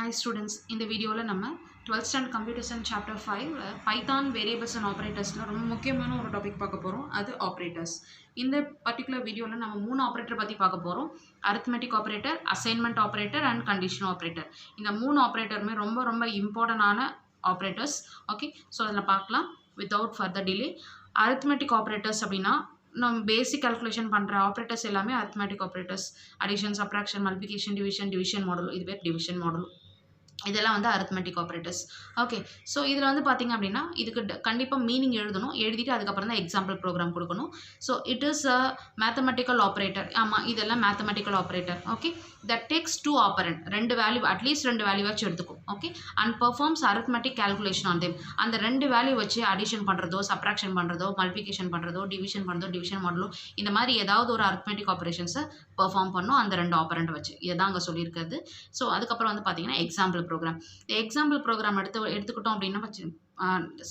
Hi students, in the video la நம்ம 12th standard computer science chapter 5 Python Variablesand Operators ல ரொம்ப முக்கியமான ஒரு டாபிக் பார்க்க போறோம். அது ஆபரேட்டர்ஸ். இந்த பர்టిక్యులர் வீடியோல நம்ம மூணு ஆபரேட்டர் பத்தி பார்க்க போறோம். Arithmetic operator, assignment operator and conditional operator. இந்த மூணு ஆபரேட்டருமே ரொம்ப இம்பார்ட்டன்டான ஆபரேட்டர்ஸ். ஓகே, ஸோ அதில் பார்க்கலாம் without further delay. Arithmetic operators அப்படின்னா நம்ம பேசிக் கால்குலேஷன் பண்ணுற ஆப்ரேட்டர்ஸ் எல்லாமே arithmetic operators. Addition, subtraction, multiplication, division model, இது பேர் டிவிஷன் மாடல். இதெல்லாம் வந்து அரித்மெட்டிக் ஆப்ரேட்டர்ஸ். ஓகே, ஸோ இதில் வந்து பார்த்திங்க அப்படின்னா இதுக்கு கண்டிப்பாக மீனிங் எழுதணும். எழுதிட்டு அதுக்கப்புறம் தான் எக்ஸாம்பிள் ப்ரோக்ராம் கொடுக்கணும். So it is a mathematical operator. ஆமாம், இதெல்லாம் mathematical operator. Okay, that takes two operand, ரெண்டு வேல்யூ, அட்லீஸ்ட் ரெண்டு வேல்யூ வச்சு எடுத்துக்கும். Okay, and performs arithmetic calculation on them. அந்த ரெண்டு வேல்யூ வச்சு அடிஷன் பண்ணுறதோ, சப்ராக்ஷன் பண்ணுறதோ, மல்டிப்ளிகேஷன் பண்ணுறதோ, டிவிஷன் பண்ணுறதோ, டிவிஷன் மாடலோ, இந்த மாதிரி ஏதாவது ஒரு அரித்மெட்டிக் ஆப்ரேஷன்ஸை பெர்ஃபார்ம் பண்ணும் அந்த ரெண்டு ஆப்பரண்ட் வச்சு. இதை தான் அங்கே சொல்லியிருக்கிறது. ஸோ அதுக்கப்புறம் வந்து பார்த்தீங்கன்னா எக்ஸாம்பிள் ப்ரோக்ராம். எக்ஸாம்பிள் ப்ரோக்ராம் எடுத்துக்கிட்டோம் அப்படின்னா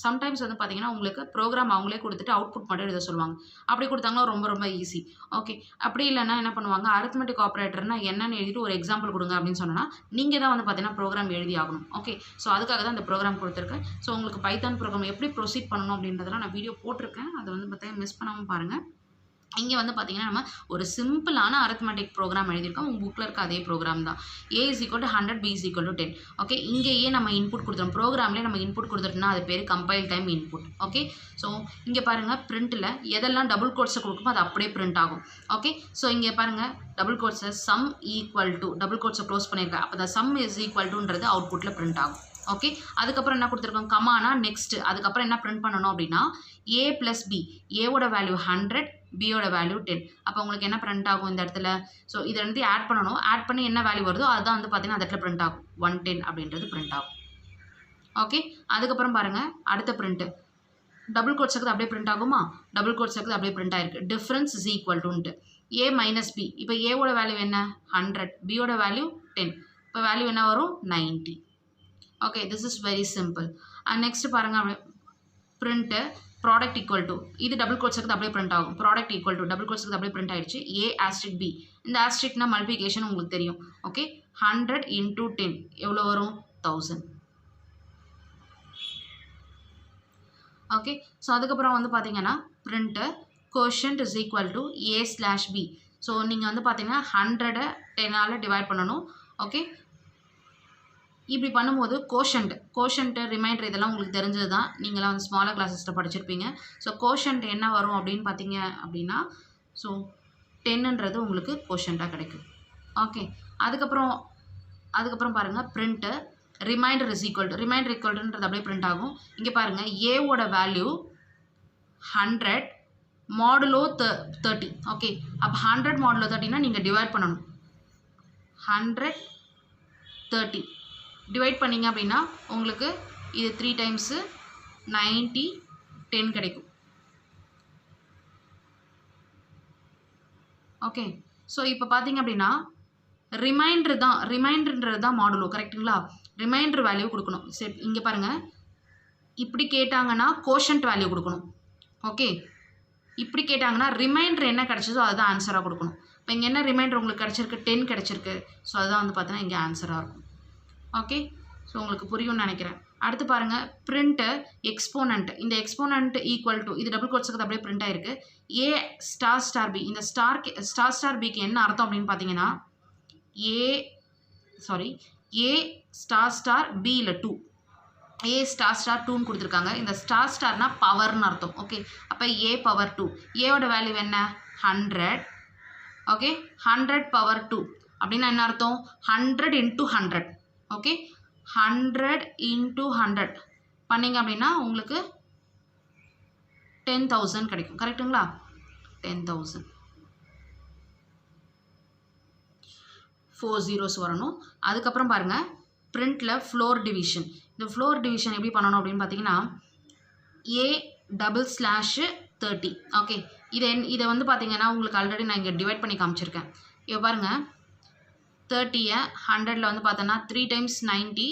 சம்டைம்ஸ் வந்து பார்த்தீங்கன்னா உங்களுக்கு ப்ரோக்ராம் அவங்களே கொடுத்துட்டு அவுட்புட் மட்டும் எழுத சொல்லுவாங்க. அப்படி கொடுத்தாங்கன்னா ரொம்ப ஈஸி. ஓகே, அப்படி இல்லைன்னா என்ன பண்ணுவாங்க, அரித்மெட்டிக் ஆப்ரேட்டர்னா என்னன்னு எழுதிட்டு ஒரு எக்ஸாம்பிள் கொடுங்க அப்படின்னு சொன்னால் நீங்கள் தான் வந்து பார்த்தீங்கன்னா ப்ரோக்ராம் எழுதி ஆகணும். ஓகே, ஸோ அதுக்காக தான் இந்த ப்ரோக்ராம் கொடுத்துருக்கேன். ஸோ உங்களுக்கு பைத்தான் ப்ரோக்ராம் எப்படி ப்ரொசீட் பண்ணணும் அப்படின்றதெல்லாம் நான் வீடியோ போட்டிருக்கேன். அதை வந்து பார்த்தீங்கன்னா மிஸ் பண்ணாமல் பாருங்கள். இங்கே வந்து பார்த்தீங்கன்னா நம்ம ஒரு சிம்பிளான அரித்மெட்டிக் ப்ரோக்ராம் எழுதியிருக்கோம். உங்கள் புக்கில் இருக்க அதே ப்ரோக்ராம் தான். A = 100, B = 10. ஓகே, இங்கேயே நம்ம இன்புட் கொடுத்துரும். ப்ரோக்ராம்லேயே நம்ம இன்புட் கொடுத்துட்டோம்னா அது பேர் compile time input. Okay, so இங்கே பாருங்கள், பிரிண்ட்டில் எதெல்லாம் டபுள் கோட்ஸை கொடுக்குமோ அது அப்படியே பிரிண்ட் ஆகும். ஓகே, ஸோ இங்கே பாருங்கள், டபுள் கோட்ஸை சம் ஈக்குவல் டு, டபுள் கோட்ஸை க்ளோஸ் பண்ணியிருக்கேன். அப்போ the sum is equal toன்றது அவுட்புட்டில் பிரிண்ட் ஆகும். ஓகே, அதுக்கப்புறம் என்ன கொடுத்துருக்கோம், கமானா நெக்ஸ்ட். அதுக்கப்புறம் என்ன பிரிண்ட் பண்ணணும் அப்படின்னா A + B, ஏவோட வேல்யூ 100, பியோட வேல்யூ 10. அப்போ உங்களுக்கு என்ன பிரிண்ட் ஆகும் இந்த இடத்துல? ஸோ இதை வந்து ஆட் பண்ணணும். ஆட் பண்ணி என்ன வேல்யூ வருதோ அதுதான் வந்து பார்த்தீங்கன்னா அந்த இடத்துல பிரிண்ட் ஆகும். 110 அப்படின்றது பிரிண்ட் ஆகும். ஓகே, அதுக்கப்புறம் பாருங்கள் அடுத்த பிரிண்ட்டு. டபுள் கோட்ஸ் இருக்குது அப்படியே பிரிண்ட் ஆகுமா? டபுள் கோட்ஸ் இருக்குது அப்படியே பிரிண்ட் ஆயிருக்கு. டிஃப்ரென்ஸ் இஸ் ஈக்குவல் டுன்ட்டு A - B. இப்போ ஏவோட வேல்யூ என்ன? 100, பியோட வேல்யூ 10. இப்போ வேல்யூ என்ன வரும்? 90. Okay, this is very simple. And next பாருங்கள், பிரிண்ட்டு ப்ராடக்ட் ஈக்குவல் டு, இது டபுள் கோட்ஸுக்கு அப்படியே பிரிண்ட் ஆகும். ப்ராடக்ட் ஈக்குவல் டு, டபுள் கோட்ஸுக்கு அப்படியே பிரிண்ட் ஆகிடுச்சு. A * B. இந்த ஆஸ்ட்ரிக்னா மல்டிப்ளிகேஷன் உங்களுக்கு தெரியும். ஓகே, 100 × 10 எவ்வளோ வரும்? 1000. ஓகே, ஸோ அதுக்கப்புறம் வந்து பார்த்தீங்கன்னா print quotient is equal to A/B. So நீங்கள் வந்து பார்த்தீங்கன்னா 100 10ஆல் டிவைட் பண்ணணும். ஓகே, இப்படி பண்ணும்போது கோஷன்ட்டு ரிமைண்டர் இதெல்லாம் உங்களுக்கு தெரிஞ்சது தான். நீங்களாம் வந்து ஸ்மாலர் கிளாஸஸில் படிச்சிருப்பீங்க. ஸோ கோஷன்ட் என்ன வரும் அப்படின்னு பார்த்தீங்க அப்படின்னா, ஸோ 10ன்றது உங்களுக்கு கோஷன்ட்டாக கிடைக்கும். ஓகே, அதுக்கப்புறம் பாருங்கள், print remainder is equal to, remainder ஈக்குவல்ன்றது அப்படியே பிரிண்ட் ஆகும். இங்கே பாருங்கள், ஏவோட வேல்யூ 100 மாடுலோ 30. ஓகே, அப்போ 100 மாடுலோ 30னா நீங்கள் டிவைட் பண்ணணும். 100 30 டிவைட் பண்ணிங்க அப்படின்னா உங்களுக்கு இது 3 டைம்ஸு 90 10 கிடைக்கும். ஓகே, ஸோ இப்போ பார்த்தீங்க அப்படின்னா ரிமைண்டர்ன்றது தான் மாடுலோ, கரெக்டுங்களா? ரிமைண்டர் வேல்யூ கொடுக்கணும். சரி, இங்கே பாருங்கள், இப்படி கேட்டாங்கன்னா கோஷன்ட் வேல்யூ கொடுக்கணும். ஓகே, இப்படி கேட்டாங்கன்னா ரிமைண்டர் என்ன கிடச்சதோ அதுதான் ஆன்சராக கொடுக்கணும். இப்போ இங்கே என்ன ரிமைண்டர் உங்களுக்கு கிடச்சிருக்கு? 10 கிடச்சிருக்கு. ஸோ அதுதான் வந்து பார்த்தீங்கன்னா இங்கே ஆன்சராக இருக்கும். ஓகே, ஸோ உங்களுக்கு புரியும்னு நினைக்கிறேன். அடுத்து பாருங்கள், பிரிண்ட்டு எக்ஸ்போனண்ட். இந்த எக்ஸ்போனண்ட் ஈக்குவல் டு, இது டபுள் கோட்ஸுக்கு அப்படியே பிரிண்ட் ஆகிருக்கு. A**B. இந்த ஸ்டார் பிக்கு என்ன அர்த்தம் அப்படின்னு பார்த்தீங்கன்னா A**B இல்லை 2. A**2ன்னு கொடுத்துருக்காங்க. இந்த ஸ்டார்னா பவர்னு அர்த்தம். ஓகே, அப்போ A/2. ஏவோட வேல்யூ என்ன? 100. ஓகே, 100/2 அப்படின்னா என்ன அர்த்தம்? 100 × 100. ஓகே, 100 × 100 பண்ணிங்க அப்படின்னா உங்களுக்கு 10,000 கிடைக்கும். கரெக்டுங்களா? 10,000. 4 zeros வரணும். அதுக்கப்புறம் பாருங்கள், பிரிண்ட்டில் ஃப்ளோர் டிவிஷன். இந்த ஃப்ளோர் டிவிஷன் எப்படி பண்ணணும் அப்படின்னு பார்த்தீங்கன்னா A/30. ஓகே, இதை வந்து பார்த்தீங்கன்னா உங்களுக்கு ஆல்ரெடி நான் இங்கே டிவைட் பண்ணி காமிச்சிருக்கேன். இப்போ பாருங்கள், 30யை 100ல் வந்து பார்த்தோன்னா 3 டைம்ஸ் 90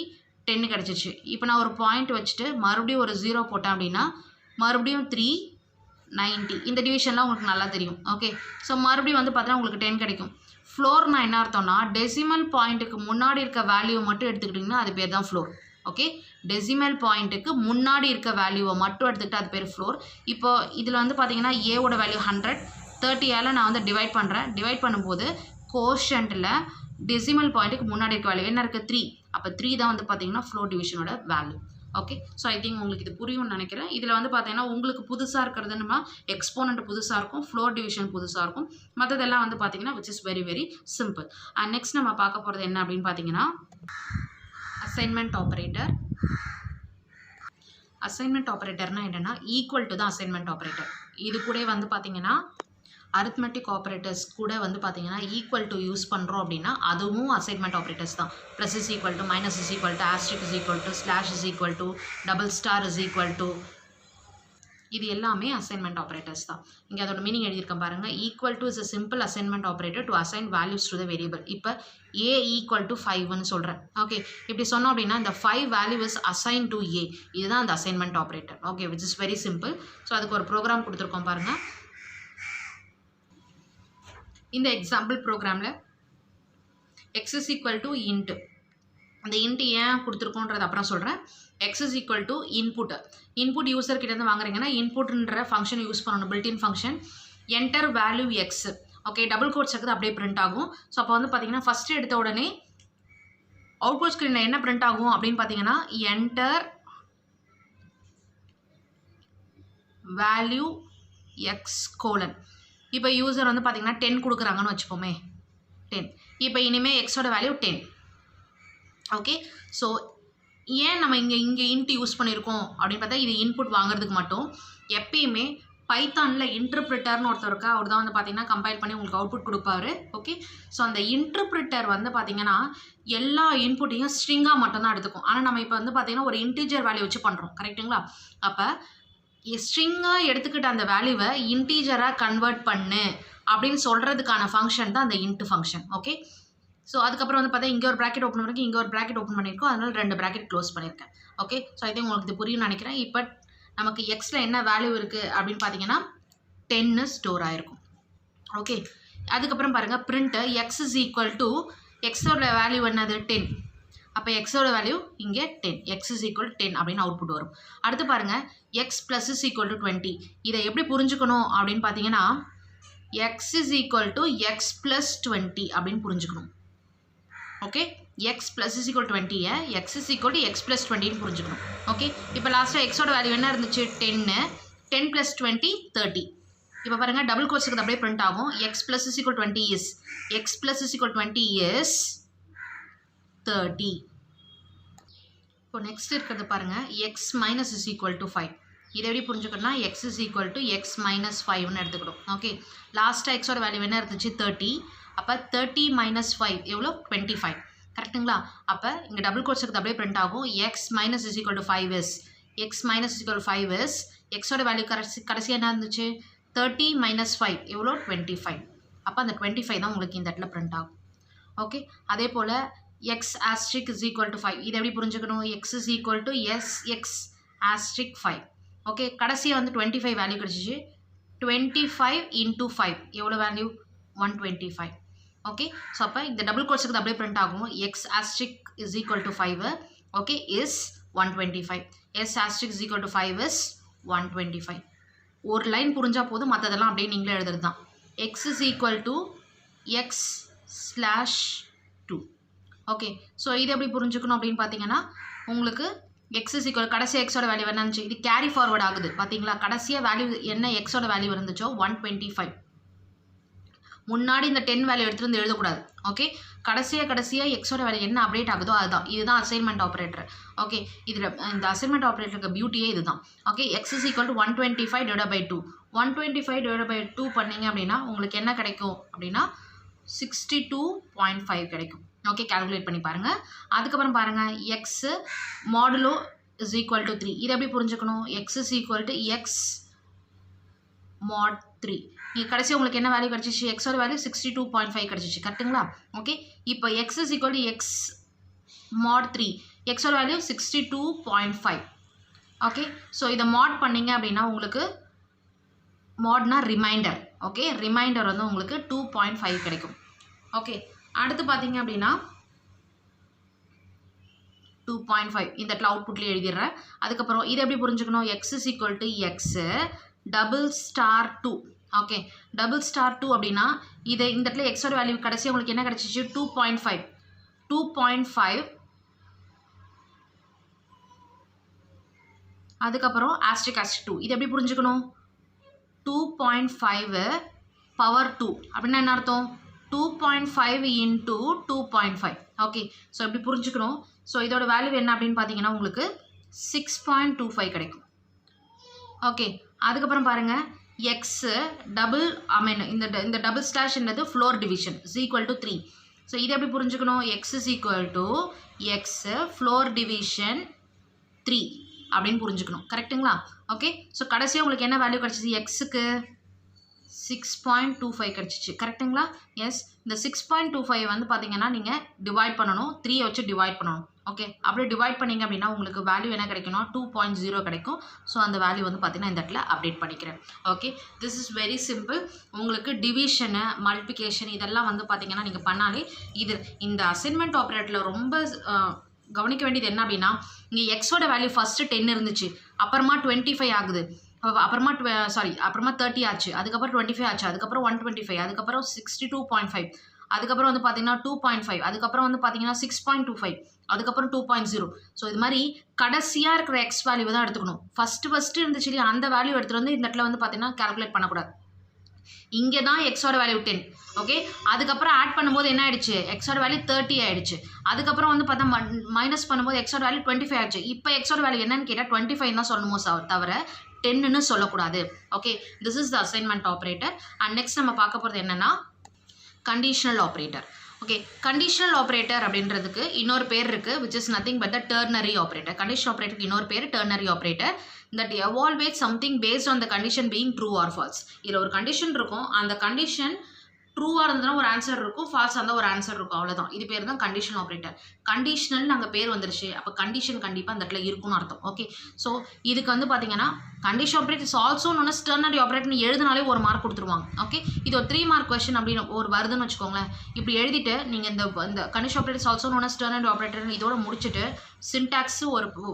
10 கிடச்சிச்சு. இப்போ நான் ஒரு பாயிண்ட் வச்சுட்டு மறுபடியும் ஒரு 0 போட்டேன் அப்படின்னா மறுபடியும் 3 90. இந்த டிவிஷன்லாம் உங்களுக்கு நல்லா தெரியும். ஓகே, ஸோ மறுபடியும் வந்து பார்த்தீங்கன்னா உங்களுக்கு 10 கிடைக்கும். ஃப்ளோர்னா என்ன அர்த்தம்னா டெசிமல் பாயிண்ட்டுக்கு முன்னாடி இருக்க வேல்யூவை மட்டும் எடுத்துக்கிட்டிங்கன்னா அது பேர் தான் ஃப்ளோர். ஓகே, டெசிமல் பாயிண்ட்டுக்கு முன்னாடி இருக்க வேல்யூவை மட்டும் எடுத்துக்கிட்டு அது பேர் ஃப்ளோர். இப்போ இதில் வந்து பார்த்தீங்கன்னா ஏவோட வேல்யூ 100, 30ஆல் நான் வந்து டிவைட் பண்ணுறேன். டிவைட் பண்ணும்போது கோஷன்ட்டில் டெசிமல் பாயிண்ட்டுக்கு முன்னாடி இருக்க வேல்யூ என்ன இருக்குது? 3. அப்போ 3 தான் வந்து பார்த்தீங்கன்னா ஃப்ளோர் டிவிஷனோட வேல்யூ. ஓகே, ஸோ ஐ திங்க் உங்களுக்கு இது புரியும்னு நினைக்கிறேன். இதில் வந்து பார்த்தீங்கன்னா உங்களுக்கு புதுசாக இருக்கிறது நம்ம எக்ஸ்போனண்ட் புதுசாக இருக்கும், ஃப்ளோர் டிவிஷன் புதுசாக இருக்கும். மற்றதெல்லாம் வந்து பார்த்தீங்கன்னா which is very very simple. And next நம்ம பார்க்க போகிறது என்ன அப்படின்னு பார்த்தீங்கன்னா அசைன்மெண்ட் ஆப்ரேட்டர். அசைன்மெண்ட் ஆப்ரேட்டர்னா என்னென்னா ஈக்குவல் டு தான் அசைன்மெண்ட் ஆப்ரேட்டர். இது கூட வந்து பார்த்தீங்கன்னா அரித்மெட்டிக் ஆப்ரேட்டர்ஸ் கூட வந்து பார்த்தீங்கன்னா ஈக்குவல் டு யூஸ் பண்ணுறோம் அப்படின்னா அதுவும் அசைன்மெண்ட் ஆப்ரேட்டர்ஸ் தான். Plus is equal to, minus is equal to, ஆஸ்ட்ரிக் is equal to, slash is equal to, double star is equal to, இது எல்லாமே அசைன்மெண்ட் ஆப்ரேட்டர்ஸ் தான். இங்கே அதோட மீனிங் எழுதியிருக்கேன் பாருங்கள். Equal to is a simple assignment operator to assign values to the variable. இப்போ ஏ equal to 5ன்னு சொல்கிறேன். Okay, இப்படி சொன்னோம் அப்படின்னா இந்த 5 value is assign to A. இதுதான் அந்த assignment operator. Okay, which is very simple. So அதுக்கு ஒரு ப்ரோக்ராம் கொடுத்துருக்கோம் பாருங்கள். இந்த எக்ஸாம்பிள் ப்ரோக்ராமில் X is equal to int, அந்த இன்ட்டு ஏன் கொடுத்துருக்கோன்றது அப்புறம் சொல்கிறேன். X is equal to input. Input user கிட்டேருந்து வாங்குறீங்கன்னா இன்புட்ன்ற ஃபங்க்ஷன் யூஸ் பண்ணணும், built in function. Enter value X. Okay, double quotes இருக்குது அப்படியே பிரிண்ட் ஆகும். ஸோ அப்போ வந்து பார்த்தீங்கன்னா ஃபஸ்ட்டு எடுத்த உடனே அவுட்புட் ஸ்க்ரீனில் என்ன பிரிண்ட் ஆகும் அப்படின்னு பார்த்தீங்கன்னா என்டர் வேல்யூ எக்ஸ் கோலன். இப்போ யூசர் வந்து பார்த்தீங்கன்னா 10 கொடுக்குறாங்கன்னு வச்சுப்போமே, 10. இப்போ இனிமேல் எக்ஸோட வேல்யூ 10. ஓகே, ஸோ ஏன் நம்ம இங்கே இன்ட்டு யூஸ் பண்ணியிருக்கோம் அப்படின்னு பார்த்தா இது இன்புட் வாங்குறதுக்கு மட்டும். எப்பயுமே பைத்தானில் இன்டர்பிரிட்டர்னு ஒருத்தர் இருக்கா, அவர் தான் வந்து பார்த்தீங்கன்னா கம்பைல் பண்ணி உங்களுக்கு அவுட்புட் கொடுப்பாரு. ஓகே, ஸோ அந்த இன்டர்பிரிட்டர் வந்து பார்த்தீங்கன்னா எல்லா இன்புட்டையும் ஸ்ட்ரிங்காக மட்டும்தான் எடுத்துக்கும். ஆனால் நம்ம இப்போ வந்து பார்த்தீங்கன்னா ஒரு இன்டீஜர் வேல்யூ வச்சு பண்ணுறோம், கரெக்டுங்களா? அப்போ ஸ்ட்ரிங்காக எடுத்துக்கிட்ட அந்த வேல்யூவை இன்டீஜராக கன்வெர்ட் பண்ணு அப்படின்னு சொல்கிறதுக்கான ஃபங்க்ஷன் தான் அந்த இன்ட்டு ஃபங்க்ஷன். ஓகே, ஸோ அதுக்கப்புறம் வந்து பார்த்தா இங்கே ஒரு ப்ராக்கெட் ஓப்பன் பண்ணியிருக்கேன், இங்கே ஒரு ப்ராக்கெட் ஓப்பன் பண்ணியிருக்கோம், அதனால் 2 ப்ராக்கெட் க்ளோஸ் பண்ணியிருக்கேன். ஓகே, ஸோ ஐ திங்க் உங்களுக்கு இது புரியும்னு நினைக்கிறேன். இப்போ நமக்கு எக்ஸில் என்ன வேல்யூ இருக்குது அப்படின்னு பார்த்தீங்கன்னா 10 ஸ்டோர் ஆகிருக்கும். ஓகே, அதுக்கப்புறம் பாருங்கள் print X is equal to, எக்ஸோட வேல்யூ என்னது 10. அப்போ எக்ஸோட வேல்யூ இங்கே 10, எக்ஸ் இஸ் ஈக்குவல் 10 அப்படின்னு அவுட்புட் வரும். அடுத்து பாருங்கள் X plus is equal to 20. இதை எப்படி புரிஞ்சுக்கணும் அப்படின்னு பார்த்தீங்கன்னா X is equal to X plus 20 அப்படின்னு புரிஞ்சுக்கணும். Okay, X plus is equal 20, X is equal to X plus 20ன்னு புரிஞ்சுக்கணும். ஓகே, இப்போ லாஸ்ட்டாக எக்ஸோட வேல்யூ என்ன இருந்துச்சு 10, 10 + 20 30. இப்போ பாருங்கள் டபுள் கோட்ஸுக்கு அப்படியே பிரிண்ட் ஆகும். X plus is equal 20 is, x plus is equal 20 is 30. இப்போ நெக்ஸ்ட் இருக்கிறது பாருங்கள் x minus is equal to 5. இதை எப்படி புரிஞ்சுக்கணும்னா x is equal to x minus 5ன்னு எடுத்துக்கிடும். ஓகே, லாஸ்ட்டாக எக்ஸோட வேல்யூ என்ன இருந்துச்சு 30. அப்போ 30 - 5 எவ்வளோ 25, கரெக்டுங்களா? அப்போ இங்கே டபுள் கோட்ஸுக்கு அப்படியே பிரிண்ட் ஆகும். X minus is equal to 5 is, X minus is equal 5 is, எக்ஸோட வேல்யூ கடைசியாக என்ன இருந்துச்சு 30 - 5 எவ்வளோ 25. அப்போ அந்த 25 தான் உங்களுக்கு இந்த இடத்துல பிரிண்ட் ஆகும். ஓகே, அதே போல் x asterisk is equal to 5. இதை எப்படி புரிஞ்சுக்கணும் x is equal to x asterisk 5. Okay, கடைசியாக வந்து 25 வேல்யூ கிடச்சிச்சு. 25 × 5 எவ்வளோ வேல்யூ 125. ஓகே, ஸோ அப்போ இந்த டபுள் கோட்ஸுக்கு அப்படியே பிரிண்ட் ஆகும். X asterisk is equal to 5 okay is 125. S asterisk is equal to 5 is 125. ஒரு லைன் புரிஞ்சால் போதும், மற்றதெல்லாம் அப்படியே நீங்களே எழுதுறது தான். X is equal to X slash 2. Okay, so இது எப்படி புரிஞ்சுக்கணும் அப்படின்னு பார்த்தீங்கன்னா உங்களுக்கு எக்ஸ் இஸ் ஈக்குவல் கடைசி எக்ஸோட வேல்யூ என்னன்னு இது கேரி ஃபார்வர்ட் ஆகுது பார்த்தீங்களா. கடைசியாக வேல்யூ என்ன எக்ஸோட வேல்யூ இருந்துச்சோ 125. முன்னாடி இந்த 10 வேல்யூ எடுத்துகிட்டு வந்து எழுதக்கூடாது. ஓகே, கடைசியாக எக்ஸோட வேல்யூ என்ன அப்டேட் ஆகுதோ அதுதான். இதுதான் அசைன்மெண்ட் ஆப்ரேட்டர். ஓகே, இதில் இந்த அசைன்மெண்ட் ஆப்ரேட்டருக்கு பியூட்டியே இதுதான். Okay, X is equal to 125 / 2. 125 / 2 பண்ணிங்க அப்படின்னா உங்களுக்கு என்ன கிடைக்கும் அப்படின்னா 62.5 கிடைக்கும். ஓகே, கால்குலேட் பண்ணி பாருங்கள். அதுக்கப்புறம் பாருங்கள் x modulo is equal to 3. இதை எப்படி புரிஞ்சுக்கணும் x is equal to x mod 3. நீங்கள் கடைசி உங்களுக்கு என்ன வேல்யூ கிடச்சிச்சு எக்ஸோட வேல்யூ 62.5 கிடச்சிச்சு, கரெக்டுங்களா? ஓகே, இப்போ x is equal to x mod 3, எக்ஸோட வேல்யூ 62.5. ஓகே, ஸோ இதை மாட் பண்ணிங்க அப்படின்னா உங்களுக்கு மாட்னா ரிமைண்டர். ஓகே, ரிமைண்டர் வந்து உங்களுக்கு 2.5 கிடைக்கும். ஓகே, அடுத்து பார்த்தீங்க அப்படின்னா 2.5 இந்த இடத்துல அவுட்புட்லேயே எழுதிடுறேன். அதுக்கப்புறம் இதை எப்படி புரிஞ்சுக்கணும்? x is equal to x $2. Okay, $2 அப்படின்னா இதை இந்த இடத்துல எக்ஸோட வேல்யூ கடைசி உங்களுக்கு என்ன கிடைச்சிச்சு? 2.5. 2.5 அதுக்கப்புறம் ஆஸ்ட்ரிக் 2. இது எப்படி புரிஞ்சுக்கணும்? 2.5 பவர் 2 அப்படின்னா என்ன அர்த்தம்? 2.5 into 2.5. ஓகே, ஸோ எப்படி புரிஞ்சுக்கணும்? ஸோ இதோட வேல்யூ என்ன அப்படின்னு பார்த்தீங்கன்னா உங்களுக்கு 6.25 கிடைக்கும். ஓகே, அதுக்கப்புறம் பாருங்கள் எக்ஸு இந்த டபுள் ஸ்லாஷ் என்னது? Floor division is equal to 3. So இதை எப்படி புரிஞ்சுக்கணும்? X is equal to x floor division 3 அப்படின்னு புரிஞ்சுக்கணும். கரெக்டுங்களா? ஓகே, ஸோ கடைசியாக உங்களுக்கு என்ன வேல்யூ கிடச்சிச்சு? எக்ஸுக்கு 6.25 கிடச்சிச்சு. கரெக்டுங்களா? எஸ், இந்த 6.25 வந்து பார்த்தீங்கன்னா நீங்கள் டிவைட் பண்ணணும், 3 வச்சு டிவைட் பண்ணணும். ஓகே, அப்படியே டிவைட் பண்ணிங்க அப்படின்னா உங்களுக்கு வேல்யூ என்ன கிடைக்கும்னா 2.0 கிடைக்கும். ஸோ அந்த வேல்யூ வந்து பார்த்தீங்கன்னா இந்த இடத்துல அப்டேட் பண்ணிக்கிறேன். Okay, this is very simple. உங்களுக்கு டிவிஷனு, மல்டிப்ளிகேஷன் இதெல்லாம் வந்து பார்த்தீங்கன்னா நீங்கள் பண்ணாலே இது இந்த அசைன்மெண்ட் ஆப்ரேட்டரில் ரொம்ப கவனிக்க வேண்டியது என்ன அப்படின்னா, இங்கே எக்ஸோட வேல்யூ ஃபஸ்ட்டு 10 இருந்துச்சு, அப்புறமா 25 ஆகுது, அப்புறமா அப்புறமா 30 ஆச்சு, அதுக்கப்புறம் 25 ஆச்சு, அதுக்கப்புறம் 125, அதுக்கப்புறம் 62.5, அதுக்கப்புறம் வந்து பார்த்தீங்கன்னா 2.5, அதுக்கப்புறம் வந்து பார்த்தீங்கன்னா 6.25, அதுக்கப்புறம் 2.0. ஸோ இது மாதிரி கடைசியாக இருக்கிற எக்ஸ் வேல்யூ தான் எடுத்துக்கணும். ஃபஸ்ட்டு இருந்துச்சு இல்லையா, அந்த வேல்யூ எடுத்துகிட்டு வந்து இந்த இடத்துல வந்து பார்த்தீங்கன்னா கால்குலேட் பண்ணக்கூடாது. இங்கே தான் எக்ஸோட வேல்யூ 10. ஓகே, அதுக்கப்புறம் ஆட் பண்ணும்போது என்ன ஆயிடுச்சு? எக்ஸோட வேல்யூ 30 ஆயிடுச்சு. அதுக்கப்புறம் வந்து பார்த்தா மைனஸ் பண்ணும்போது எக்ஸோட வேல்யூ 25 ஆயிடுச்சு. இப்போ எக்ஸோட வேல்யூ என்னன்னு கேட்டால் 25 தான் சொல்லணுமோ தவிர 10ன்னு சொல்லக்கூடாது. Okay, this is the assignment operator. And next நம்ம பார்க்க போகிறது என்னன்னா conditional operator. Okay, conditional operator அப்படின்றதுக்கு இன்னொரு பேர் இருக்குது, which is nothing but the ternary operator. Conditional ஆப்ரேட்டருக்கு இன்னொரு பேர் ternary operator. that evaluates something based on the condition being true or false. இதில் ஒரு கண்டிஷன் இருக்கும், அந்த கண்டிஷன் ட்ரூவாக இருந்ததுன்னா ஒரு ஆன்சர் இருக்கும், ஃபால்ஸாக இருந்தால் ஒரு ஆன்சர் இருக்கும், அவ்வளோதான். இது பேர் தான் கண்டிஷனல் ஆப்ரேட்டர். கண்டிஷனல் நாங்கள் பேர் வந்துருச்சு, அப்போ கண்டிஷன் கண்டிப்பாக அந்த இடத்துல இருக்குன்னு அர்த்தம். ஓகே, ஸோ இதுக்கு வந்து பார்த்தீங்கன்னா condition operator is also known as ternary ஆப்ரேட்டர்னு எழுதினாலே ஒரு மார்க் கொடுத்துருவாங்க. ஓகே, இது ஒரு 3 மார்க் கொஸ்டின் அப்படின்னு ஒரு வருதுன்னு வச்சுக்கோங்களேன். இப்படி எழுதிட்டு நீங்கள் இந்த condition operator is also known as ternary ஆப்ரேட்டர்னு இதோட முடிச்சுட்டு சின்டாக்ஸ்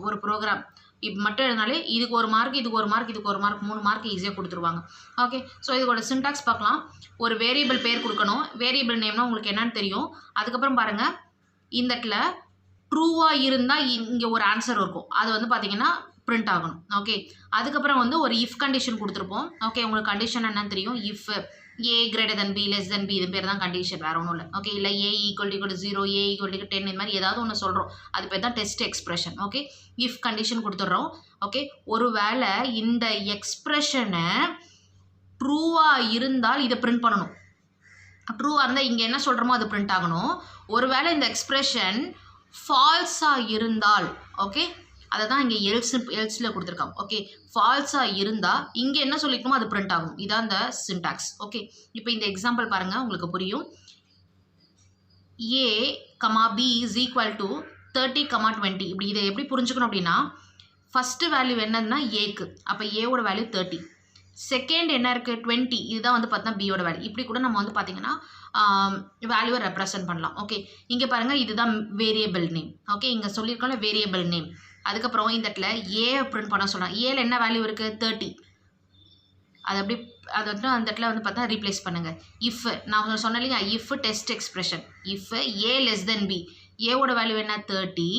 ஒரு ப்ரோக்ராம் இப்போ மட்டும் எழுதினாலே இதுக்கு ஒரு மார்க், இதுக்கு ஒரு மார்க், இதுக்கு ஒரு மார்க், 3 மார்க் ஈஸியாக கொடுத்துருவாங்க. ஓகே, ஸோ இதோட சின்டாக்ஸ் பார்க்கலாம். ஒரு வேரியபிள் பேர் கொடுக்கணும், வேரியபிள் நேம்னா உங்களுக்கு என்னன்னு தெரியும். அதுக்கப்புறம் பாருங்கள், இந்த இடத்துல ட்ரூவாக இருந்தால் இங்கே ஒரு ஆன்சர் இருக்கும், அது வந்து பார்த்தீங்கன்னா பிரிண்ட் ஆகணும். ஓகே, அதுக்கப்புறம் வந்து ஒரு இஃப் கண்டிஷன் கொடுத்துருப்போம். ஓகே, உங்களுக்கு கண்டிஷன் என்னன்னு தெரியும். If a greater than b less than b, இது பேர் தான் கண்டிஷன், வேறு ஒன்றும் இல்லை. ஓகே, இல்லை a equal to 0, a equal to 10, இது மாதிரி ஏதாவது ஒன்று சொல்கிறோம், அது பேர் தான் test expression. Okay, if condition கொடுத்துட்றோம். ஓகே, ஒரு வேளை இந்த எக்ஸ்பிரஷனை ட்ரூவாக இருந்தால் இதை பிரிண்ட் பண்ணணும். ட்ரூவாக இருந்தால் இங்கே என்ன சொல்கிறோமோ அது பிரிண்ட் ஆகணும். ஒரு வேளை இந்த எக்ஸ்பிரஷன் ஃபால்ஸாக இருந்தால், ஓகே, அதை தான் இங்கே எல்ஸில் கொடுத்துருக்காங்க. ஓகே, ஃபால்ஸாக இருந்தால் இங்கே என்ன சொல்லிக்கணுமோ அது பிரிண்ட் ஆகும். இதான் இந்த சின்டாக்ஸ். ஓகே, இப்போ இந்த எக்ஸாம்பிள் பாருங்கள், உங்களுக்கு புரியும். a, b is equal to 30, 20. இப்படி இதை எப்படி புரிஞ்சுக்கணும் அப்படின்னா, ஃபஸ்ட்டு வேல்யூ என்னதுன்னா ஏக்கு, அப்போ ஏவோட வேல்யூ 30. செகண்ட் என்ன இருக்குது 20, இதுதான் வந்து பார்த்தா பியோட வேல்யூ. இப்படி கூட நம்ம வந்து பார்த்தீங்கன்னா வேல்யூவை ரெப்ரசன்ட் பண்ணலாம். ஓகே, இங்கே பாருங்கள், இதுதான் வேரியபிள் நேம். ஓகே, இங்கே சொல்லியிருக்கோம்ல வேரியபிள் நேம். அதுக்கப்புறம் இந்த இடத்துல ஏ பிரிண்ட் பண்ண சொல்கிறேன். ஏல என்ன வேல்யூ இருக்குது 30, அது அப்படி அது வந்து அந்த இடத்துல வந்து பார்த்தா ரீப்ளேஸ் பண்ணுங்கள். இஃப் நான் சொன்னேன் இல்லைங்க, if test expression, if A less than B, ஏவோட வேல்யூ என்ன 30,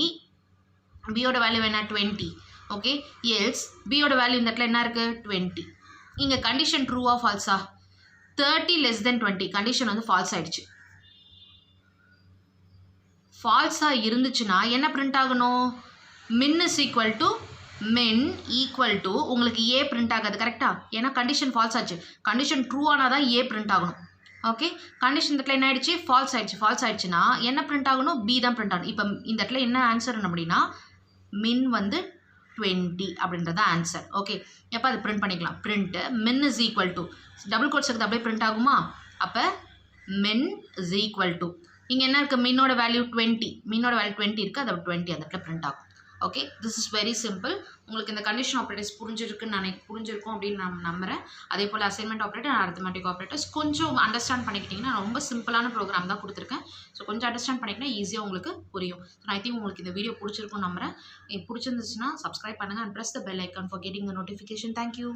பியோட வேல்யூ என்ன 20. ஓகே, எல்ஸ் பியோட வேல்யூ இந்த இடத்துல என்ன இருக்குது 20. இங்கே கண்டிஷன் ட்ரூவா ஃபால்ஸா? 30 less than 20 கண்டிஷன் வந்து ஃபால்ஸ் ஆகிடுச்சு. ஃபால்ஸாக இருந்துச்சுன்னா என்ன பிரிண்ட் ஆகணும்? மின் இஸ் ஈக்குவல் டு மின் ஈக்குவல் டு உங்களுக்கு ஏ பிரிண்ட் ஆகாது. கரெக்டாக? ஏன்னா கண்டிஷன் ஃபால்ஸ் ஆச்சு. கண்டிஷன் ட்ரூ ஆனால் தான் ஏ பிரிண்ட் ஆகணும். ஓகே, கண்டிஷன் இந்த இடத்துல என்ன ஆயிடுச்சு? ஃபால்ஸ் ஆயிடுச்சு. ஃபால்ஸ் ஆயிடுச்சுன்னா என்ன பிரிண்ட் ஆகணும்? பி தான் பிரிண்ட் ஆகணும். இப்போ இந்த இடத்துல என்ன ஆன்சர் அப்படின்னா மின் வந்து 20 அப்படின்றத ஆன்சர். ஓகே, எப்போ அது பிரிண்ட் பண்ணிக்கலாம்? Print min is equal to double quotes இருக்குது, அப்படியே பிரிண்ட் ஆகுமா? அப்போ மின் இஸ் ஈக்குவல் டு இங்கே என்ன இருக்குது? மின்னோட வேல்யூ 20, மின்னோட வேல்யூ 20 இருக்குது, அது 20 அந்த இடத்துல பிரிண்ட் ஆகும். Okay, this is very simple. உங்களுக்கு இந்த கண்டிஷன் ஆப்ரேட்டர்ஸ் புரிஞ்சிருக்கும் அப்படின்னு நான் நம்புகிறேன். அதே போல் assignment operator and arithmetic operators கொஞ்சம் அண்டர்ஸ்டாண்ட் பண்ணிக்கிட்டிங்கன்னா, ரொம்ப சிம்பிளான ப்ரோக்ராம் தான் கொடுத்துருக்கேன். ஸோ கொஞ்சம் அண்டர்ஸ்டாண்ட் பண்ணிக்கிட்டா ஈஸியாக உங்களுக்கு புரியும். ஸோ ஐ திங்க் உங்களுக்கு இந்த வீடியோ பிடிச்சிருக்கும்னு நம்புகிறேன். பிடிச்சிருந்துச்சுன்னா சப்ஸ்கிரைப் பண்ணுங்கள் and press the bell icon for getting the notification. Thank you.